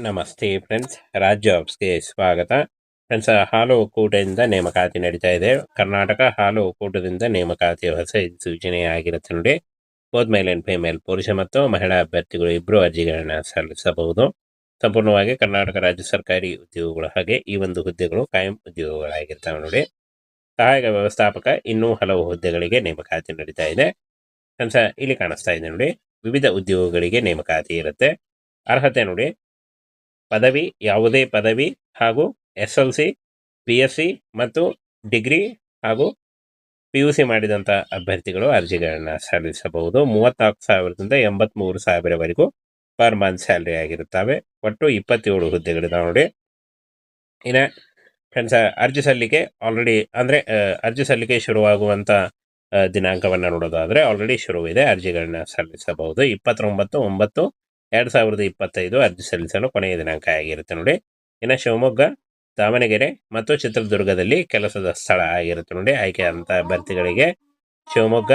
ನಮಸ್ತೆ ಫ್ರೆಂಡ್ಸ್, ರಾಜ್ ಜಾಬ್ಸ್ಗೆ ಸ್ವಾಗತ. ಫ್ರೆಂಡ್ಸ್, ಹಾಲು ಒಕ್ಕೂಟದಿಂದ ನೇಮಕಾತಿ ನಡೀತಾ ಇದೆ. ಕರ್ನಾಟಕ ಹಾಲು ಒಕ್ಕೂಟದಿಂದ ನೇಮಕಾತಿ ಹೊಸ ಸೂಚನೆ ಆಗಿರುತ್ತೆ ನೋಡಿ. ಬೋತ್ ಮೇಲ್ ಅಂಡ್ ಫಿಮೇಲ್, ಪುರುಷ ಮತ್ತು ಮಹಿಳಾ ಅಭ್ಯರ್ಥಿಗಳು ಇಬ್ಬರು ಅರ್ಜಿಗಳನ್ನ ಸಲ್ಲಿಸಬಹುದು. ಸಂಪೂರ್ಣವಾಗಿ ಕರ್ನಾಟಕ ರಾಜ್ಯ ಸರ್ಕಾರಿ ಉದ್ಯೋಗಗಳು, ಹಾಗೆ ಈ ಒಂದು ಹುದ್ದೆಗಳು ಕಾಯಂ ಉದ್ಯೋಗಗಳಾಗಿರ್ತವೆ ನೋಡಿ. ಸಹಾಯಕ ವ್ಯವಸ್ಥಾಪಕ ಇನ್ನೂ ಹಲವು ಹುದ್ದೆಗಳಿಗೆ ನೇಮಕಾತಿ ನಡೀತಾ ಇದೆ. ಫ್ರೆಂಡ್ಸ್, ಇಲ್ಲಿ ಕಾಣಿಸ್ತಾ ಇದೆ ನೋಡಿ, ವಿವಿಧ ಉದ್ಯೋಗಗಳಿಗೆ ನೇಮಕಾತಿ ಇರುತ್ತೆ. ಅರ್ಹತೆ ನೋಡಿ, ಪದವಿ, ಯಾವುದೇ ಪದವಿ ಹಾಗೂ SLC, PSC ಮತ್ತು ಡಿಗ್ರಿ ಹಾಗೂ PUC ಮಾಡಿದಂಥ ಅಭ್ಯರ್ಥಿಗಳು ಅರ್ಜಿಗಳನ್ನು ಸಲ್ಲಿಸಬಹುದು. 34,000ದಿಂದ 83,000ವರೆಗೂ ಪರ್ ಮಂತ್ ಸ್ಯಾಲ್ರಿ ಆಗಿರುತ್ತವೆ. ಒಟ್ಟು 27 ಹುದ್ದೆಗಳಿದಾವೆ ನೋಡಿ. ಇನ್ನು ಫ್ರೆಂಡ್ಸ್, ಅರ್ಜಿ ಸಲ್ಲಿಕೆ ಆಲ್ರೆಡಿ ಅಂದರೆ ಅರ್ಜಿ ಸಲ್ಲಿಕೆ ಶುರುವಾಗುವಂಥ ದಿನಾಂಕವನ್ನು ನೋಡೋದಾದರೆ ಆಲ್ರೆಡಿ ಶುರುವಿದೆ. ಅರ್ಜಿಗಳನ್ನ ಸಲ್ಲಿಸಬಹುದು. 29/9/2025 ಅರ್ಜಿ ಸಲ್ಲಿಸಲು ಕೊನೆಯ ದಿನಾಂಕ ಆಗಿರುತ್ತೆ ನೋಡಿ. ಇನ್ನು ಶಿವಮೊಗ್ಗ, ದಾವಣಗೆರೆ ಮತ್ತು ಚಿತ್ರದುರ್ಗದಲ್ಲಿ ಕೆಲಸದ ಸ್ಥಳ ಆಗಿರುತ್ತೆ ನೋಡಿ. ಆಯ್ಕೆ ಅಂತ ಅಭ್ಯರ್ಥಿಗಳಿಗೆ ಶಿವಮೊಗ್ಗ,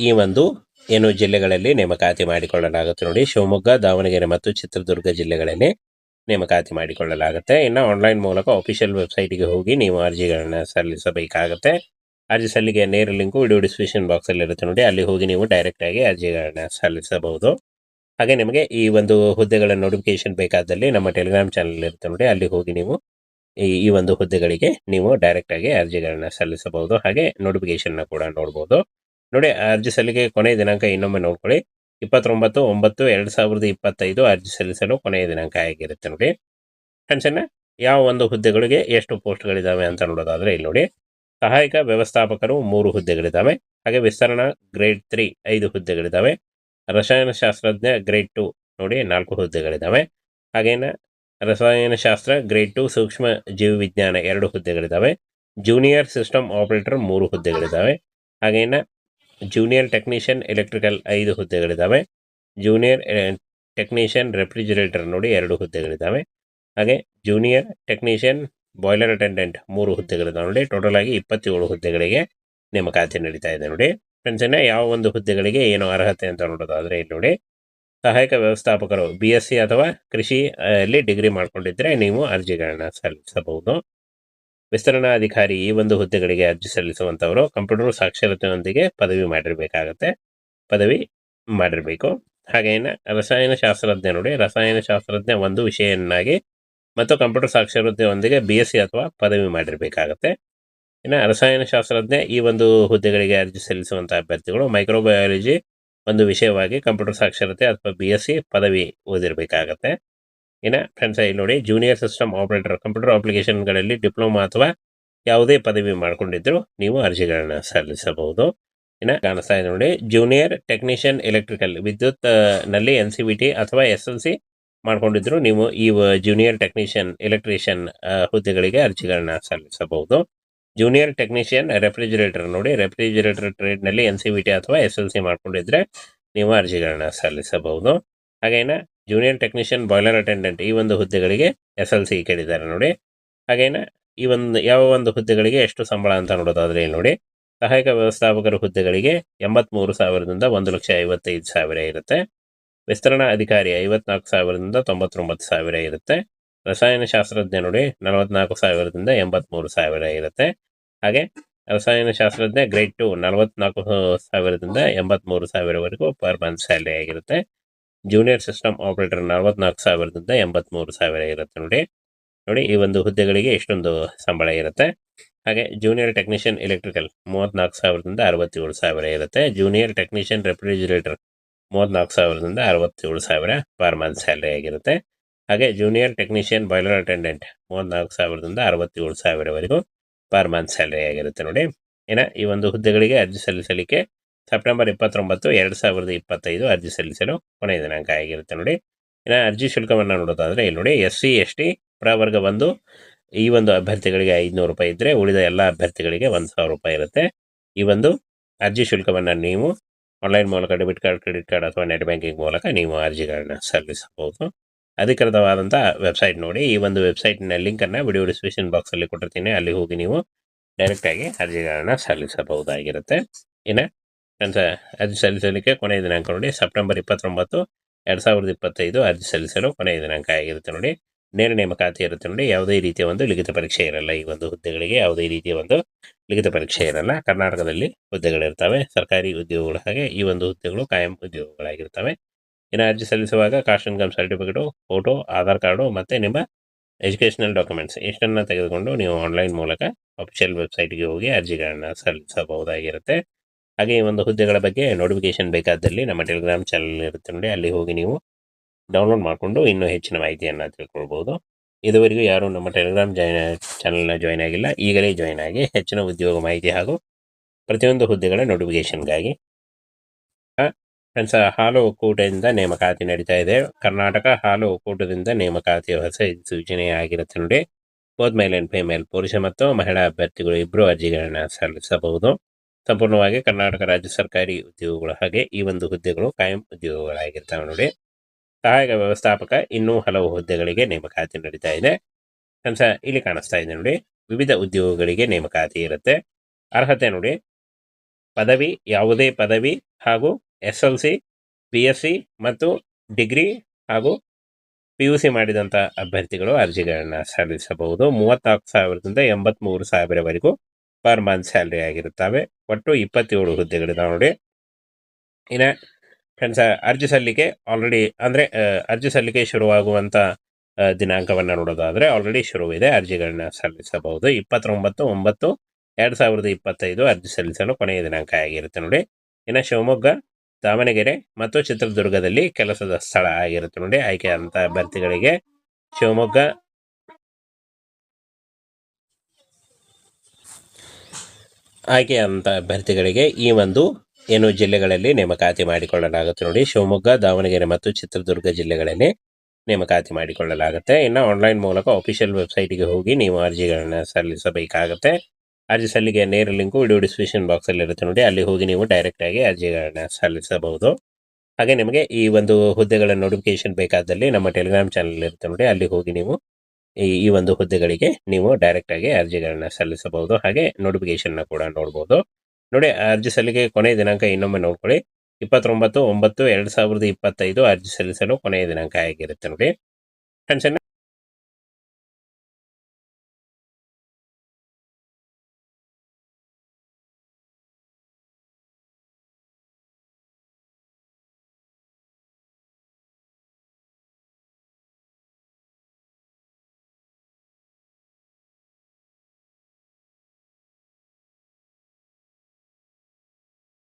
ಈ ಒಂದು ಏನು ಜಿಲ್ಲೆಗಳಲ್ಲಿ ನೇಮಕಾತಿ ಮಾಡಿಕೊಳ್ಳಲಾಗುತ್ತೆ ನೋಡಿ. ಶಿವಮೊಗ್ಗ, ದಾವಣಗೆರೆ ಮತ್ತು ಚಿತ್ರದುರ್ಗ ಜಿಲ್ಲೆಗಳಲ್ಲಿ ನೇಮಕಾತಿ ಮಾಡಿಕೊಳ್ಳಲಾಗುತ್ತೆ. ಇನ್ನು ಆನ್ಲೈನ್ ಮೂಲಕ ಅಫಿಷಿಯಲ್ ವೆಬ್ಸೈಟ್ಗೆ ಹೋಗಿ ನೀವು ಅರ್ಜಿಗಳನ್ನ ಸಲ್ಲಿಸಬೇಕಾಗುತ್ತೆ. ಅರ್ಜಿ ಸಲ್ಲಿಕೆಯ ನೇರ ಲಿಂಕು ವಿಡಿಯೋ ಡಿಸ್ಕ್ರಿಪ್ಷನ್ ಬಾಕ್ಸಲ್ಲಿ ಇರುತ್ತೆ ನೋಡಿ. ಅಲ್ಲಿ ಹೋಗಿ ನೀವು ಡೈರೆಕ್ಟಾಗಿ ಅರ್ಜಿಗಳನ್ನ ಸಲ್ಲಿಸಬಹುದು. ಹಾಗೆ ನಿಮಗೆ ಈ ಒಂದು ಹುದ್ದೆಗಳ ನೋಟಿಫಿಕೇಶನ್ ಬೇಕಾದಲ್ಲಿ ನಮ್ಮ ಟೆಲಿಗ್ರಾಮ್ ಚಾನಲ್ ಇರುತ್ತೆ ನೋಡಿ. ಅಲ್ಲಿ ಹೋಗಿ ನೀವು ಈ ಒಂದು ಹುದ್ದೆಗಳಿಗೆ ನೀವು ಡೈರೆಕ್ಟಾಗಿ ಅರ್ಜಿಗಳನ್ನ ಸಲ್ಲಿಸಬಹುದು. ಹಾಗೆ ನೋಟಿಫಿಕೇಶನ್ನ ಕೂಡ ನೋಡ್ಬೋದು ನೋಡಿ. ಅರ್ಜಿ ಸಲ್ಲಿಕೆ ಕೊನೆಯ ದಿನಾಂಕ ಇನ್ನೊಮ್ಮೆ ನೋಡ್ಕೊಳ್ಳಿ, 29/9/2025 ಅರ್ಜಿ ಸಲ್ಲಿಸಲು ಕೊನೆಯ ದಿನಾಂಕ ಆಗಿರುತ್ತೆ ನೋಡಿ. ಫ್ರೆಂಡ್ಸನ್ನ ಯಾವ ಒಂದು ಹುದ್ದೆಗಳಿಗೆ ಎಷ್ಟು ಪೋಸ್ಟ್ಗಳಿದ್ದಾವೆ ಅಂತ ನೋಡೋದಾದರೆ ಇಲ್ಲಿ ನೋಡಿ. ಸಹಾಯಕ ವ್ಯವಸ್ಥಾಪಕರು 3 ಹುದ್ದೆಗಳಿದ್ದಾವೆ. ಹಾಗೆ ವಿಸ್ತರಣಾ ಗ್ರೇಡ್ 3 5 ಹುದ್ದೆಗಳಿದ್ದಾವೆ. ರಸಾಯನಶಾಸ್ತ್ರಜ್ಞ ಗ್ರೇಡ್ 2 ನೋಡಿ 4 ಹುದ್ದೆಗಳಿದ್ದಾವೆ. ಹಾಗೇನ ರಸಾಯನಶಾಸ್ತ್ರ ಗ್ರೇಡ್ 2 ಸೂಕ್ಷ್ಮ ಜೀವವಿಜ್ಞಾನ 2 ಹುದ್ದೆಗಳಿದ್ದಾವೆ. ಜೂನಿಯರ್ ಸಿಸ್ಟಮ್ ಆಪರೇಟರ್ 3 ಹುದ್ದೆಗಳಿದ್ದಾವೆ. ಹಾಗೇನ ಜೂನಿಯರ್ ಟೆಕ್ನಿಷಿಯನ್ ಎಲೆಕ್ಟ್ರಿಕಲ್ 5 ಹುದ್ದೆಗಳಿದ್ದಾವೆ. ಜೂನಿಯರ್ ಟೆಕ್ನಿಷಿಯನ್ ರೆಫ್ರಿಜಿರೇಟರ್ ನೋಡಿ 2 ಹುದ್ದೆಗಳಿದ್ದಾವೆ. ಹಾಗೆ ಜೂನಿಯರ್ ಟೆಕ್ನಿಷಿಯನ್ ಬಾಯ್ಲರ್ ಅಟೆಂಡೆಂಟ್ 3 ಹುದ್ದೆಗಳಿದ್ದಾವೆ ನೋಡಿ. ಟೋಟಲ್ ಆಗಿ 27 ಹುದ್ದೆಗಳಿಗೆ ನೇಮಕಾತಿ ನಡೀತಾ ಇದೆ ನೋಡಿ. ಫ್ರೆಂಡ್ಸ್, ಯಾವ ಒಂದು ಹುದ್ದೆಗಳಿಗೆ ಏನು ಅರ್ಹತೆ ಅಂತ ನೋಡೋದಾದರೆ ಇಲ್ಲಿ ನೋಡಿ. ಸಹಾಯಕ ವ್ಯವಸ್ಥಾಪಕರು BSc ಅಥವಾ ಕೃಷಿ ಅಲ್ಲಿ ಡಿಗ್ರಿ ಮಾಡ್ಕೊಂಡಿದ್ರೆ ನೀವು ಅರ್ಜಿಗಳನ್ನ ಸಲ್ಲಿಸಬಹುದು. ವಿಸ್ತರಣಾಧಿಕಾರಿ ಈ ಒಂದು ಹುದ್ದೆಗಳಿಗೆ ಅರ್ಜಿ ಸಲ್ಲಿಸುವಂಥವರು ಕಂಪ್ಯೂಟರ್ ಸಾಕ್ಷರತೆಯೊಂದಿಗೆ ಪದವಿ ಮಾಡಿರಬೇಕು. ಹಾಗೇನ ರಸಾಯನಶಾಸ್ತ್ರಜ್ಞ ನೋಡಿ, ರಸಾಯನಶಾಸ್ತ್ರಜ್ಞ ಒಂದು ವಿಷಯನ್ನಾಗಿ ಮತ್ತು ಕಂಪ್ಯೂಟರ್ ಸಾಕ್ಷರತೆಯೊಂದಿಗೆ BSc ಅಥವಾ ಪದವಿ ಮಾಡಿರಬೇಕಾಗತ್ತೆ. ಇನ್ನು ರಸಾಯನಶಾಸ್ತ್ರಜ್ಞ ಈ ಒಂದು ಹುದ್ದೆಗಳಿಗೆ ಅರ್ಜಿ ಸಲ್ಲಿಸುವಂಥ ಅಭ್ಯರ್ಥಿಗಳು ಮೈಕ್ರೋಬಯಾಲಜಿ ಒಂದು ವಿಷಯವಾಗಿ ಕಂಪ್ಯೂಟರ್ ಸಾಕ್ಷರತೆ ಅಥವಾ BSc ಪದವಿ ಓದಿರಬೇಕಾಗತ್ತೆ. ಇನ್ನು ಫ್ರೆಂಡ್ಸ್, ಇಲ್ಲಿ ನೋಡಿ, ಜೂನಿಯರ್ ಸಿಸ್ಟಮ್ ಆಪರೇಟರ್ ಕಂಪ್ಯೂಟರ್ ಅಪ್ಲಿಕೇಶನ್ಗಳಲ್ಲಿ ಡಿಪ್ಲೊಮಾ ಅಥವಾ ಯಾವುದೇ ಪದವಿ ಮಾಡ್ಕೊಂಡಿದ್ರು ನೀವು ಅರ್ಜಿಗಳನ್ನ ಸಲ್ಲಿಸಬಹುದು. ಇನ್ನು ಕಾಣಿಸ್ತಾ ಇದೆ ನೋಡಿ, ಜೂನಿಯರ್ ಟೆಕ್ನಿಷಿಯನ್ ಎಲೆಕ್ಟ್ರಿಕಲ್ ವಿದ್ಯುತ್ ನಲ್ಲಿ NCVT ಅಥವಾ SLC ಮಾಡ್ಕೊಂಡಿದ್ರು ನೀವು ಈ ಜೂನಿಯರ್ ಟೆಕ್ನಿಷಿಯನ್ ಎಲೆಕ್ಟ್ರಿಷಿಯನ್ ಹುದ್ದೆಗಳಿಗೆ ಅರ್ಜಿಗಳನ್ನ ಸಲ್ಲಿಸಬಹುದು. ಜೂನಿಯರ್ ಟೆಕ್ನಿಷಿಯನ್ ರೆಫ್ರಿಜಿರೇಟರ್ ನೋಡಿ, ರೆಫ್ರಿಜಿರೇಟರ್ ಟ್ರೇಡ್ನಲ್ಲಿ NCVT ಅಥವಾ SLC ಮಾಡ್ಕೊಂಡಿದ್ರೆ ನೀವು ಅರ್ಜಿಗಳನ್ನ ಸಲ್ಲಿಸಬಹುದು. ಹಾಗೇನ ಜೂನಿಯರ್ ಟೆಕ್ನಿಷಿಯನ್ ಬಾಯ್ಲರ್ ಅಟೆಂಡೆಂಟ್ ಈ ಒಂದು ಹುದ್ದೆಗಳಿಗೆ SLC ಕೇಳಿದ್ದಾರೆ ನೋಡಿ. ಹಾಗೇನ ಯಾವ ಒಂದು ಹುದ್ದೆಗಳಿಗೆ ಎಷ್ಟು ಸಂಬಳ ಅಂತ ನೋಡೋದಾದ್ರೆ ಇಲ್ಲಿ ನೋಡಿ. ಸಹಾಯಕ ವ್ಯವಸ್ಥಾಪಕರ ಹುದ್ದೆಗಳಿಗೆ 83,000ದಿಂದ 1,55,000 ಇರುತ್ತೆ. ವಿಸ್ತರಣಾ ಅಧಿಕಾರಿ 54,000ದಿಂದ 99,000 ಇರುತ್ತೆ. ರಸಾಯನಶಾಸ್ತ್ರಜ್ಞ ನೋಡಿ 44,000ದಿಂದ 83,000 ಇರುತ್ತೆ. ಹಾಗೆ ರಸಾಯನಶಾಸ್ತ್ರಜ್ಞ ಗ್ರೇಡ್ 2 44,000ದಿಂದ 83,000ವರೆಗೂ ಪರ್ ಮಂತ್ ಸ್ಯಾಲ್ರಿ ಆಗಿರುತ್ತೆ. ಜೂನಿಯರ್ ಸಿಸ್ಟಮ್ ಆಪರೇಟರ್ 44,000ದಿಂದ 83,000 ಇರುತ್ತೆ ನೋಡಿ. ಈ ಒಂದು ಹುದ್ದೆಗಳಿಗೆ ಎಷ್ಟೊಂದು ಸಂಬಳ ಇರುತ್ತೆ. ಹಾಗೆ ಜೂನಿಯರ್ ಟೆಕ್ನಿಷಿಯನ್ ಎಲೆಕ್ಟ್ರಿಕಲ್ 34,000ದಿಂದ 67,000 ಇರುತ್ತೆ. ಜೂನಿಯರ್ ಟೆಕ್ನಿಷಿಯನ್ ರೆಫ್ರಿಜಿರೇಟರ್ 34,000ದಿಂದ 67,000 ಪರ್ ಮಂತ್ ಸ್ಯಾಲ್ರಿ ಆಗಿರುತ್ತೆ. ಹಾಗೆ ಜೂನಿಯರ್ ಟೆಕ್ನಿಷಿಯನ್ ಬಾಯ್ಲರ್ ಅಟೆಂಡೆಂಟ್ 34,000ದಿಂದ 67,000ವರೆಗೂ ಪರ್ ಮಂತ್ ಸ್ಯಾಲ್ರಿ ಆಗಿರುತ್ತೆ ನೋಡಿ. ಇನ್ನು ಈ ಒಂದು ಹುದ್ದೆಗಳಿಗೆ ಅರ್ಜಿ ಸಲ್ಲಿಸಲಿಕ್ಕೆ ಸೆಪ್ಟೆಂಬರ್ 29, 2025 ಅರ್ಜಿ ಸಲ್ಲಿಸಲು ಕೊನೆಯ ದಿನಾಂಕ ಆಗಿರುತ್ತೆ ನೋಡಿ. ಇನ್ನು ಅರ್ಜಿ ಶುಲ್ಕವನ್ನು ನೋಡೋದಾದರೆ ಇಲ್ಲಿ ನೋಡಿ. SC ST ಪ್ರವರ್ಗ 1 ಈ ಒಂದು ಅಭ್ಯರ್ಥಿಗಳಿಗೆ 500 ರೂಪಾಯಿ ಇದ್ದರೆ ಉಳಿದ ಎಲ್ಲ ಅಭ್ಯರ್ಥಿಗಳಿಗೆ 1,000 ರೂಪಾಯಿ ಇರುತ್ತೆ. ಈ ಒಂದು ಅರ್ಜಿ ಶುಲ್ಕವನ್ನು ನೀವು ಆನ್ಲೈನ್ ಮೂಲಕ ಡೆಬಿಟ್ ಕಾರ್ಡ್, ಕ್ರೆಡಿಟ್ ಕಾರ್ಡ್ ಅಥವಾ ನೆಟ್ ಬ್ಯಾಂಕಿಂಗ್ ಮೂಲಕ ನೀವು ಅರ್ಜಿಗಳನ್ನ ಸಲ್ಲಿಸಬಹುದು. ಅಧಿಕೃತವಾದಂಥ ವೆಬ್ಸೈಟ್ ನೋಡಿ. ಈ ಒಂದು ವೆಬ್ಸೈಟ್ನ ಲಿಂಕನ್ನು ವಿಡಿಯೋ ಡಿಸ್ಕ್ರಿಪ್ಷನ್ ಬಾಕ್ಸಲ್ಲಿ ಕೊಟ್ಟಿರ್ತೀನಿ. ಅಲ್ಲಿ ಹೋಗಿ ನೀವು ಡೈರೆಕ್ಟಾಗಿ ಅರ್ಜಿಗಳನ್ನ ಸಲ್ಲಿಸಬಹುದಾಗಿರುತ್ತೆ. ಇನ್ನು ಫ್ರೆಂಡ್ಸ್, ಅರ್ಜಿ ಸಲ್ಲಿಸಲಿಕ್ಕೆ ಕೊನೆಯ ದಿನಾಂಕ ನೋಡಿ ಸೆಪ್ಟೆಂಬರ್ 29, 2025 ಅರ್ಜಿ ಸಲ್ಲಿಸಲು ಕೊನೆಯ ದಿನಾಂಕ ಆಗಿರುತ್ತೆ ನೋಡಿ. ನೇರ ನೇಮಕಾತಿ ಇರುತ್ತೆ ನೋಡಿ. ಯಾವುದೇ ರೀತಿಯ ಒಂದು ಲಿಖಿತ ಪರೀಕ್ಷೆ ಇರಲ್ಲ. ಈ ಒಂದು ಹುದ್ದೆಗಳಿಗೆ ಯಾವುದೇ ರೀತಿಯ ಒಂದು ಲಿಖಿತ ಪರೀಕ್ಷೆ ಇರಲ್ಲ. ಕರ್ನಾಟಕದಲ್ಲಿ ಹುದ್ದೆಗಳಿರ್ತವೆ, ಸರ್ಕಾರಿ ಉದ್ಯೋಗಗಳು. ಹಾಗೆ ಈ ಒಂದು ಹುದ್ದೆಗಳು ಕಾಯಂ ಉದ್ಯೋಗಗಳಾಗಿರ್ತವೆ. ಇನ್ನು ಅರ್ಜಿ ಸಲ್ಲಿಸುವಾಗ caste income certificate, photo, Aadhaar card ಮತ್ತು ನಿಮ್ಮ ಎಜುಕೇಷನಲ್ ಡಾಕ್ಯುಮೆಂಟ್ಸ್ ಇಷ್ಟನ್ನು ತೆಗೆದುಕೊಂಡು ನೀವು ಆನ್ಲೈನ್ ಮೂಲಕ ಅಫಿಷಿಯಲ್ ವೆಬ್ಸೈಟ್ಗೆ ಹೋಗಿ ಅರ್ಜಿಗಳನ್ನು ಸಲ್ಲಿಸಬಹುದಾಗಿರುತ್ತೆ. ಹಾಗೆ ಈ ಒಂದು ಹುದ್ದೆಗಳ ಬಗ್ಗೆ ನೋಟಿಫಿಕೇಶನ್ ಬೇಕಾದಲ್ಲಿ ನಮ್ಮ ಟೆಲಿಗ್ರಾಮ್ ಚಾನಲ್ ಇರುತ್ತೆ ನೋಡಿ, ಅಲ್ಲಿ ಹೋಗಿ ನೀವು ಡೌನ್ಲೋಡ್ ಮಾಡಿಕೊಂಡು ಇನ್ನೂ ಹೆಚ್ಚಿನ ಮಾಹಿತಿಯನ್ನು ತಿಳ್ಕೊಳ್ಬೋದು. ಇದುವರೆಗೂ ಯಾರು ನಮ್ಮ ಟೆಲಿಗ್ರಾಮ್ ಚಾನಲ್ನ ಜಾಯ್ನ್ ಆಗಿಲ್ಲ, ಈಗಲೇ ಜಾಯ್ನ್ ಆಗಿ ಹೆಚ್ಚಿನ ಉದ್ಯೋಗ ಮಾಹಿತಿ ಹಾಗೂ ಪ್ರತಿಯೊಂದು ಹುದ್ದೆಗಳ ನೋಟಿಫಿಕೇಶನ್ಗಾಗಿ. ಫ್ರೆಂಡ್ಸ್, ಹಾಲು ಒಕ್ಕೂಟದಿಂದ ನೇಮಕಾತಿ ನಡೀತಾ ಇದೆ. ಕರ್ನಾಟಕ ಹಾಲು ಒಕ್ಕೂಟದಿಂದ ನೇಮಕಾತಿಯ ಹೊಸ ಸೂಚನೆ ಆಗಿರುತ್ತೆ ನೋಡಿ. ಬೋತ್ ಮೇಲ್ ಆ್ಯಂಡ್ ಫಿಮೇಲ್, ಪುರುಷ ಮತ್ತು ಮಹಿಳಾ ಅಭ್ಯರ್ಥಿಗಳು ಇಬ್ಬರು ಅರ್ಜಿಗಳನ್ನು ಸಲ್ಲಿಸಬಹುದು. ಸಂಪೂರ್ಣವಾಗಿ ಕರ್ನಾಟಕ ರಾಜ್ಯ ಸರ್ಕಾರಿ ಉದ್ಯೋಗಗಳು. ಹಾಗೆ ಈ ಒಂದು ಹುದ್ದೆಗಳು ಕಾಯಂ ಉದ್ಯೋಗಗಳಾಗಿರ್ತವೆ ನೋಡಿ. ಸಹಾಯಕ ವ್ಯವಸ್ಥಾಪಕ ಇನ್ನೂ ಹಲವು ಹುದ್ದೆಗಳಿಗೆ ನೇಮಕಾತಿ ನಡೀತಾ ಇದೆ. ಫ್ರೆಂಡ್ಸ್, ಇಲ್ಲಿ ಕಾಣಿಸ್ತಾ ಇದೆ ನೋಡಿ, ವಿವಿಧ ಉದ್ಯೋಗಗಳಿಗೆ ನೇಮಕಾತಿ ಇರುತ್ತೆ. ಅರ್ಹತೆ ನೋಡಿ, ಪದವಿ, ಯಾವುದೇ ಪದವಿ ಹಾಗೂ SLC, BSc ಮತ್ತು ಡಿಗ್ರಿ ಹಾಗೂ PUC ಮಾಡಿದಂಥ ಅಭ್ಯರ್ಥಿಗಳು ಅರ್ಜಿಗಳನ್ನು ಸಲ್ಲಿಸಬಹುದು. 34,000ದಿಂದ 83,000ವರೆಗೂ ಪರ್ ಮಂತ್ ಸ್ಯಾಲ್ರಿ ಆಗಿರುತ್ತವೆ. ಒಟ್ಟು 27 ಹುದ್ದೆಗಳಿದಾವೆ ನೋಡಿ. ಇನ್ನು ಫ್ರೆಂಡ್ಸ್, ಅರ್ಜಿ ಸಲ್ಲಿಕೆ ಆಲ್ರೆಡಿ ಅಂದರೆ ಅರ್ಜಿ ಸಲ್ಲಿಕೆ ಶುರುವಾಗುವಂಥ ದಿನಾಂಕವನ್ನು ನೋಡೋದಾದರೆ ಆಲ್ರೆಡಿ ಶುರುವಿದೆ. ಅರ್ಜಿಗಳನ್ನ ಸಲ್ಲಿಸಬಹುದು. 29/9/2025 ಅರ್ಜಿ ಸಲ್ಲಿಸಲು ಕೊನೆಯ ದಿನಾಂಕ ಆಗಿರುತ್ತೆ ನೋಡಿ. ಇನ್ನು ಶಿವಮೊಗ್ಗ, ದಾವಣಗೆರೆ ಮತ್ತು ಚಿತ್ರದುರ್ಗದಲ್ಲಿ ಕೆಲಸದ ಸ್ಥಳ ಆಗಿರುತ್ತೆ ನೋಡಿ. ಆಯ್ಕೆಯಾದಂಥ ಅಭ್ಯರ್ಥಿಗಳಿಗೆ ಶಿವಮೊಗ್ಗ, ಈ ಒಂದು ಏನು ಜಿಲ್ಲೆಗಳಲ್ಲಿ ನೇಮಕಾತಿ ಮಾಡಿಕೊಳ್ಳಲಾಗುತ್ತೆ ನೋಡಿ. ಶಿವಮೊಗ್ಗ, ದಾವಣಗೆರೆ ಮತ್ತು ಚಿತ್ರದುರ್ಗ ಜಿಲ್ಲೆಗಳಲ್ಲಿ ನೇಮಕಾತಿ ಮಾಡಿಕೊಳ್ಳಲಾಗುತ್ತೆ. ಇನ್ನು ಆನ್ಲೈನ್ ಮೂಲಕ ಅಫಿಷಿಯಲ್ ವೆಬ್ಸೈಟ್ಗೆ ಹೋಗಿ ನೀವು ಅರ್ಜಿಗಳನ್ನು ಸಲ್ಲಿಸಬೇಕಾಗುತ್ತೆ. ಅರ್ಜಿ ಸಲ್ಲಿಕೆಯ ನೇರ ಲಿಂಕು ವಿಡಿಯೋ ಡಿಸ್ಕ್ರಿಪ್ಷನ್ ಬಾಕ್ಸಲ್ಲಿ ಇರುತ್ತೆ ನೋಡಿ, ಅಲ್ಲಿ ಹೋಗಿ ನೀವು ಡೈರೆಕ್ಟಾಗಿ ಅರ್ಜಿಗಳನ್ನು ಸಲ್ಲಿಸಬಹುದು. ಹಾಗೆ ನಿಮಗೆ ಈ ಒಂದು ಹುದ್ದೆಗಳ ನೋಟಿಫಿಕೇಶನ್ ಬೇಕಾದಲ್ಲಿ ನಮ್ಮ ಟೆಲಿಗ್ರಾಮ್ ಚಾನಲ್ ಇರುತ್ತೆ ನೋಡಿ, ಅಲ್ಲಿ ಹೋಗಿ ನೀವು ಈ ಒಂದು ಹುದ್ದೆಗಳಿಗೆ ನೀವು ಡೈರೆಕ್ಟಾಗಿ ಅರ್ಜಿಗಳನ್ನು ಸಲ್ಲಿಸಬಹುದು. ಹಾಗೆ ನೋಟಿಫಿಕೇಶನ್ನ ಕೂಡ ನೋಡ್ಬೋದು ನೋಡಿ. ಅರ್ಜಿ ಸಲ್ಲಿಕೆ ಕೊನೆಯ ದಿನಾಂಕ ಇನ್ನೊಮ್ಮೆ ನೋಡ್ಕೊಳ್ಳಿ, 29/9/2025 ಅರ್ಜಿ ಸಲ್ಲಿಸಲು ಕೊನೆಯ ದಿನಾಂಕ ಆಗಿರುತ್ತೆ ನೋಡಿ. ಫ್ರೆಂಡ್ಸ್,